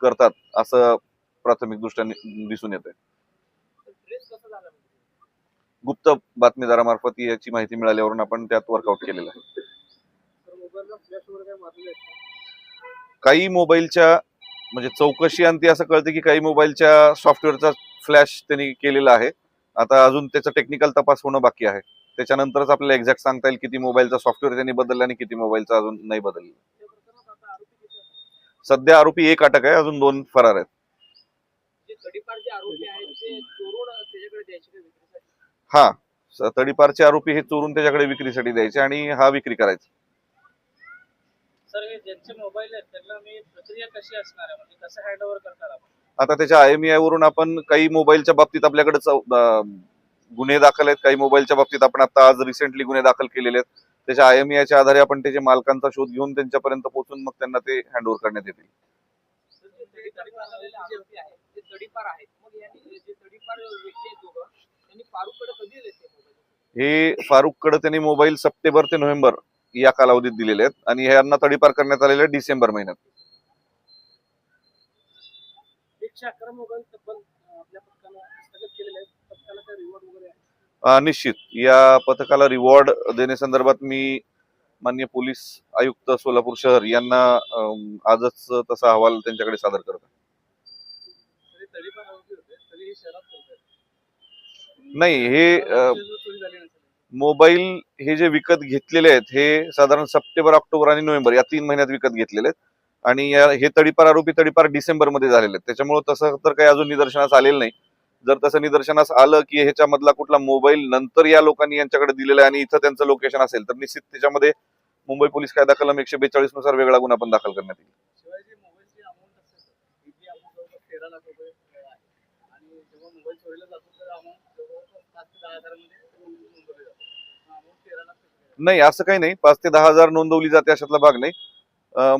करतात असं प्राथमिक दृष्ट्या दिसून येते. गुप्त बातमीदारामार्फत याची माहिती मिळाल्यावरून आपण त्यात वर्कआउट केलेलं आहे. काही मोबाईलच्या म्हणजे चौकशी अंती असं कळतं की काही मोबाईलच्या सॉफ्टवेअरचा फ्लॅश त्यांनी केलेला आहे. आता अजून त्याचा टेक्निकल तपास होणं बाकी आहे. त्याच्यानंतरच आपल्याला एक्झॅक्ट सांगता येईल किती मोबाईलचा सॉफ्टवेअर त्यांनी बदलला आणि किती मोबाईलचा अजून नाही बदलला. सध्या आरोपी एक अटक आहे, अजून 2 फरार आहेत. हा, तडीपारचे आरोपी हे चोरून त्याच्याकडे विक्रीसाठी द्यायचे आणि हा विक्री करायचा. सर, हे ज्यांचे मोबाईल आहेत त्यांना मी प्रक्रिया कशी असणार आहे, म्हणजे कसं हँडओव्हर करणार आपण? आता त्याच्या IMEI वरून आपण काही मोबाईलच्या बाबतीत आपल्याकडे गुन्हे दाखल आहेत, काही मोबाईलच्या बाबतीत आपण आता आज रिसेंटली गुन्हे दाखल केलेले आहेत. त्याच्या IMEIच्या आधारे आपण त्याच्या मालकांचा शोध घेऊन त्यांच्यापर्यंत पोहोचून मग त्यांना ते हँडओव्हर करण्यात येतील. हे फारुककडे त्यांनी मोबाईल सप्टेंबर ते नोव्हेंबर या कालावधीत दिलेले आहेत आणि यांना तडीपार करण्यात आलेले आहे डिसेंबर महिन्यात. 111 मोबाईल तब्बल आपल्या पथकानं हस्तगत केलेले आहेत. पथकाला काही रिवॉर्ड वगैरे आहे? निश्चित या पथकाला रिवॉर्ड देण्यासंदर्भात मी माननीय पोलीस आयुक्त सोलापूर शहर यांना आजच तसा अहवाल त्यांच्याकडे सादर करतो. नाही, हे मोबाईल हे जे विकत घेतलेले आहेत हे साधारण सप्टेंबर, ऑक्टोबर आणि नोव्हेंबर या 3 महिन्यात विकत घेतलेले आहेत आणि हे तडीपार आरोपी तडीपार डिसेंबर मध्ये झालेले आहेत. त्याच्यामुळे तसं तर काही अजून निदर्शनास आलेलं नाही. जर तसं निदर्शनास आलं की ह्याच्यामधला कुठला मोबाईल नंतर या लोकांनी यांच्याकडे दिलेला आहे आणि इथं त्यांचं लोकेशन असेल तर निश्चित त्याच्यामध्ये मुंबई पोलीस कायदा कलम 142 नुसार वेगळा गुन्हा पण दाखल करण्यात येईल. नाही, असं काही नाही. 5 ते 10 हजार नोंदवली जाते अशातला भाग नाही.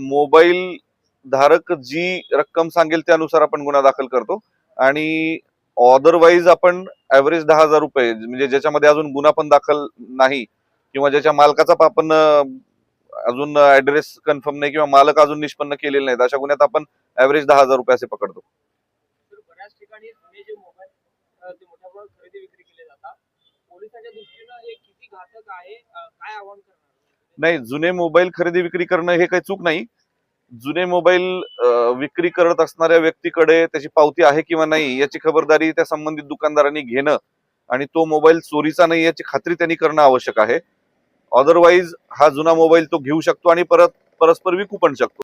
मोबाईल धारक जी रक्कम सांगेल त्यानुसार आपण गुन्हा दाखल करतो आणि अदरवाईज आपण ऍव्हरेज 10,000 रुपये म्हणजे ज्याच्यामध्ये अजून गुन्हा पण दाखल नाही किंवा ज्याच्या मालकाचा आपण अजून ऍड्रेस कन्फर्म नाही किंवा मालक अजून निष्पन्न केलेले नाहीत अशा गुन्ह्यात आपण ऍव्हरेज 10,000 रुपये असे पकडतो. बऱ्याच ठिकाणी जे मोबाईल मोठ्या प्रमाणात खरेदी विक्री केले जातात, पोलिसांच्या दृष्टीनं हे किती घातक आहे, काय आव्हान करणार? नाही, जुने मोबाईल खरेदी विक्री करणं हे काही चूक नाही. जुने मोबाईल विक्री करत असणाऱ्या व्यक्तीकडे त्याची पावती आहे किंवा नाही याची खबरदारी त्या संबंधित दुकानदारांनी घेणं आणि तो मोबाईल चोरीचा नाही याची खात्री त्यांनी करणं आवश्यक आहे. अदरवाईज हा जुना मोबाईल तो घेऊ शकतो आणि परस्पर विकू पण शकतो.